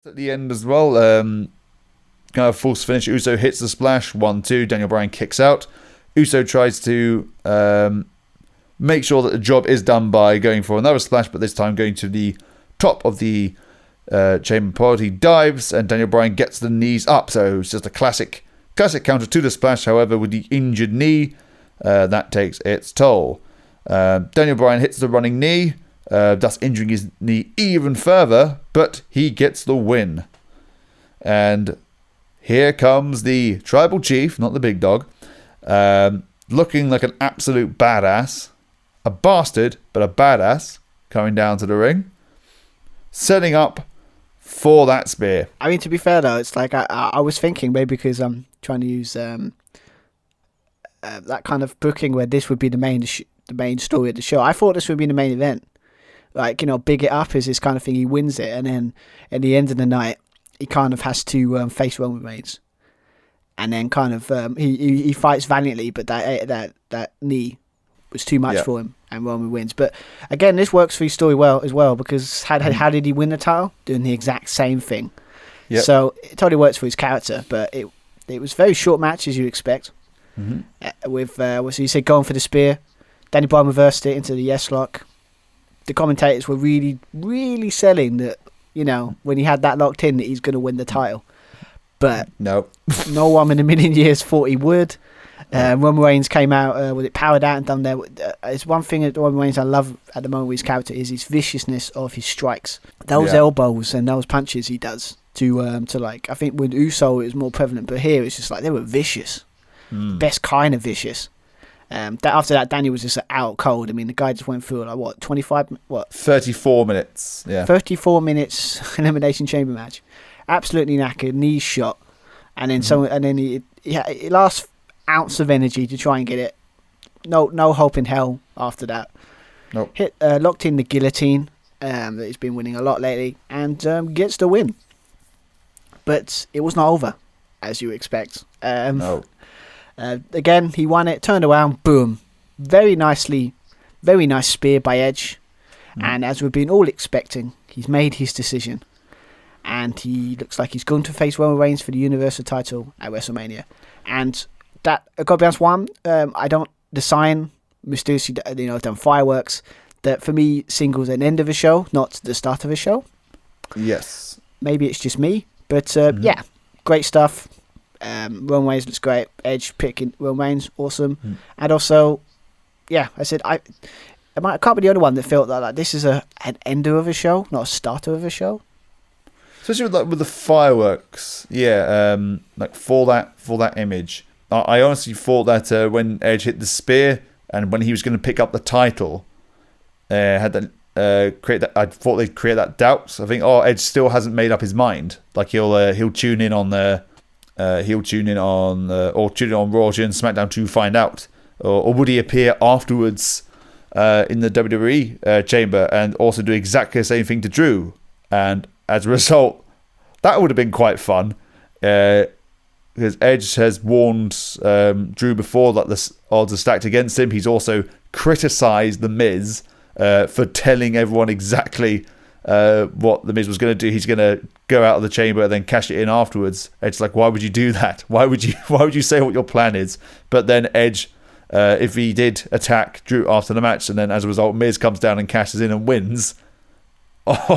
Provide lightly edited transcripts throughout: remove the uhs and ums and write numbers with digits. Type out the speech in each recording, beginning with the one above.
At the end as well, kind of force finish. Uso hits the splash, 1-2. Daniel Bryan kicks out. Uso tries to make sure that the job is done by going for another splash, but this time going to the top of the chamber pod. He dives, and Daniel Bryan gets the knees up. So it's just a classic counter to the splash. However, with the injured knee, that takes its toll. Daniel Bryan hits the running knee, thus injuring his knee even further, but he gets the win. And here comes the tribal chief, not the big dog, looking like an absolute badass. A bastard, but a badass, coming down to the ring, setting up for that spear. I mean, to be fair though, it's like I was thinking maybe because I'm trying to use that kind of booking where this would be the main story of the show. I thought this would be the main event. Like, big it up is this kind of thing. He wins it, and then at the end of the night, he kind of has to face Roman Reigns, and then kind of he fights valiantly, but that knee was too much for him, and Roman wins. But again, this works for his story well as well, because how did he win the title? Doing the exact same thing. Yep. So it totally works for his character, but it was a very short match, as you expect. Mm-hmm. With so you said going for the spear, Danny Bryan reversed it into the yes lock. The commentators were really, really selling that, when he had that locked in, that he's going to win the title. But no one in a million years thought he would. Roman Reigns came out with it powered out and done there. It's one thing that Roman Reigns I love at the moment with his character is his viciousness of his strikes. Those elbows and those punches he does to like, I think with Uso it was more prevalent, but here it's just like they were vicious. Best kind of vicious. After that, Danny was just out cold. I mean, the guy just went through 34 minutes. Yeah, 34 minutes Elimination Chamber match. Absolutely knackered, knees shot, and then he last ounce of energy to try and get it. No hope in hell after that. Nope. Locked in the guillotine that he's been winning a lot lately, and gets the win. But it was not over, as you expect. No. Again, he won it, turned around, boom. Very nice spear by Edge. And as we've been all expecting, he's made his decision. And he looks like he's going to face Roman Reigns for the Universal title at WrestleMania. And that, I've got to be honest, the sign, mysteriously, done fireworks, that for me signals an end of a show, not the start of a show. Yes. Maybe it's just me, but yeah, great stuff. Roman Reigns looks great. Edge picking Roman Reigns, awesome. And also, I said I can't be the only one that felt that like this is an ender of a show, not a starter of a show. Especially with the fireworks, like for that image. I honestly thought that when Edge hit the spear and when he was going to pick up the title, I thought they'd create that doubt. I think Edge still hasn't made up his mind. Like he'll tune in on Raw during SmackDown to find out, or would he appear afterwards in the WWE chamber and also do exactly the same thing to Drew? And as a result, that would have been quite fun, because Edge has warned Drew before that the odds are stacked against him. He's also criticised The Miz for telling everyone exactly what The Miz was going to do. He's going to go out of the chamber and then cash it in afterwards. Edge's like, why would you do that? Why would you say what your plan is? But then Edge, if he did attack Drew after the match, and then as a result Miz comes down and cashes in and wins, imagine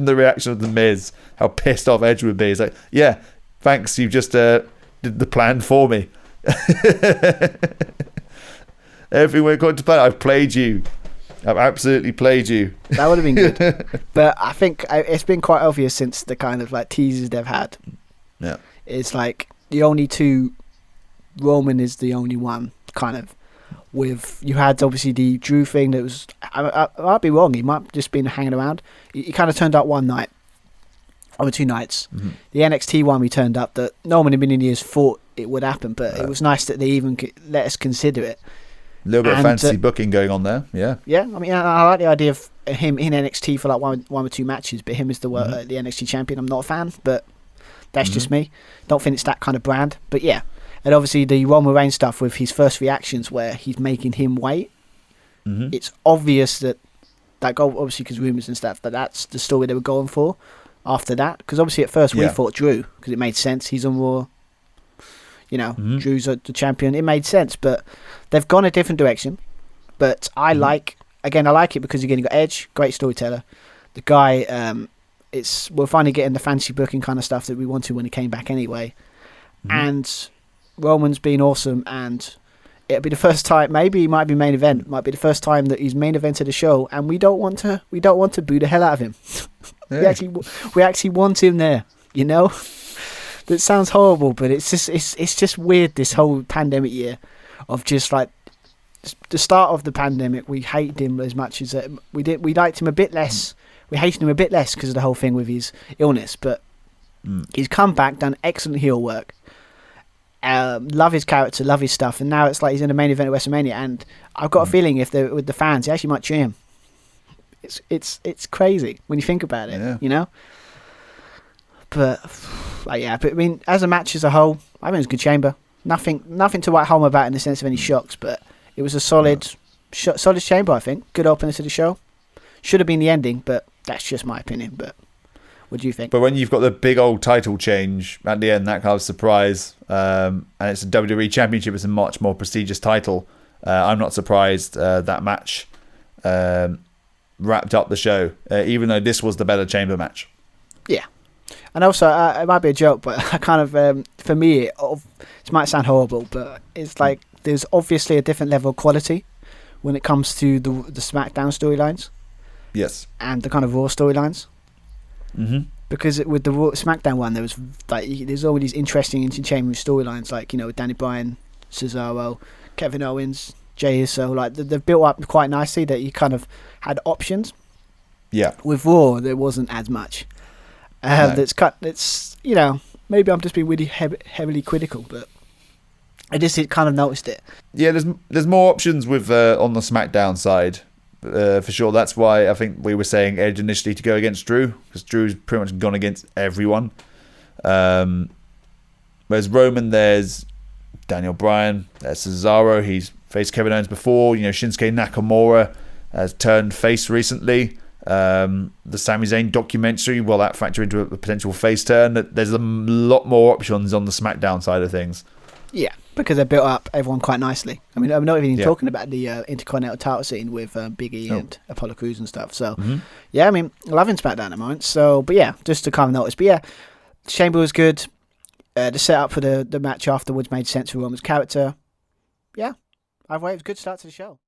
the reaction of The Miz, how pissed off Edge would be. He's like, yeah, thanks, you just did the plan for me. Everyone according to plan. I've played you. I've absolutely played you. That would have been good. But I think it's been quite obvious since the kind of like teasers they've had. Yeah. It's like the only two, Roman is the only one kind of with, you had obviously the Drew thing that was, I might be wrong, he might have just been hanging around. He kind of turned up one night, over 2 nights. Mm-hmm. The NXT one we turned up that no one in a million years thought it would happen, but it was nice that they even let us consider it. A little bit of fancy booking going on there, yeah. Yeah, I mean, I like the idea of him in NXT for like one or two matches, but him as the NXT champion, I'm not a fan, but that's just me. Don't think it's that kind of brand, but yeah. And obviously the Roman Reigns stuff with his first reactions where he's making him wait. It's obvious that Like, obviously, because rumors and stuff, but that's the story they were going for after that. Because obviously, at first, we thought Drew, because it made sense. He's on Raw. You know, Drew's the champion. It made sense, but they've gone a different direction. But I like it because again, you got Edge, great storyteller. The guy, we're finally getting the fancy booking kind of stuff that we wanted when he came back anyway. And Roman's been awesome, and it'll be the first time. Maybe he might be main event. Might be the first time that he's main evented a show, and we don't want to boo the hell out of him. We actually want him there. You know. That sounds horrible, but it's just weird. This whole pandemic year, of just like the start of the pandemic, we hated him as much as we did. We liked him a bit less. We hated him a bit less because of the whole thing with his illness. But he's come back, done excellent heel work. Love his character, love his stuff, and now it's like he's in the main event of WrestleMania. And I've got a feeling if they're with the fans, they actually might cheer him. It's crazy when you think about it, you know. But I mean, as a match as a whole, I think it was a good chamber. Nothing to write home about in the sense of any shocks, but it was a solid chamber. I think good opener to the show. Should have been the ending, but that's just my opinion. But what do you think? But when you've got the big old title change at the end, that kind of surprise, and it's a WWE Championship, it's a much more prestigious title. I'm not surprised that match wrapped up the show, even though this was the better chamber match. Yeah. And also, it might be a joke, but I kind of, for me, it might sound horrible, but it's like there's obviously a different level of quality when it comes to the SmackDown storylines. Yes. And the kind of Raw storylines. Because with the Raw SmackDown one, there's all these interesting interchangeable storylines, like, you know, with Danny Bryan, Cesaro, Kevin Owens, Jey Uso. Like, they've built up quite nicely that you kind of had options. Yeah. With Raw, there wasn't as much. No. It's you know, maybe I'm just being really heavily critical, but I just kind of noticed it. Yeah, there's more options with on the SmackDown side, for sure. That's why I think we were saying Edge initially to go against Drew, because Drew's pretty much gone against everyone. Whereas Roman, there's Daniel Bryan, there's Cesaro. He's faced Kevin Owens before. You know, Shinsuke Nakamura has turned face recently. The Sami Zayn documentary, will that factor into a potential face turn? There's a lot more options on the SmackDown side of things. Yeah, because they built up everyone quite nicely. I mean, I'm not even talking about the Intercontinental title scene with Big E and Apollo Crews and stuff. So, yeah, I mean, loving SmackDown at the moment. So, but yeah, just to kind of notice. But yeah, Chamber was good. The setup for the match afterwards made sense for Roman's character. Yeah, either way, it was a good start to the show.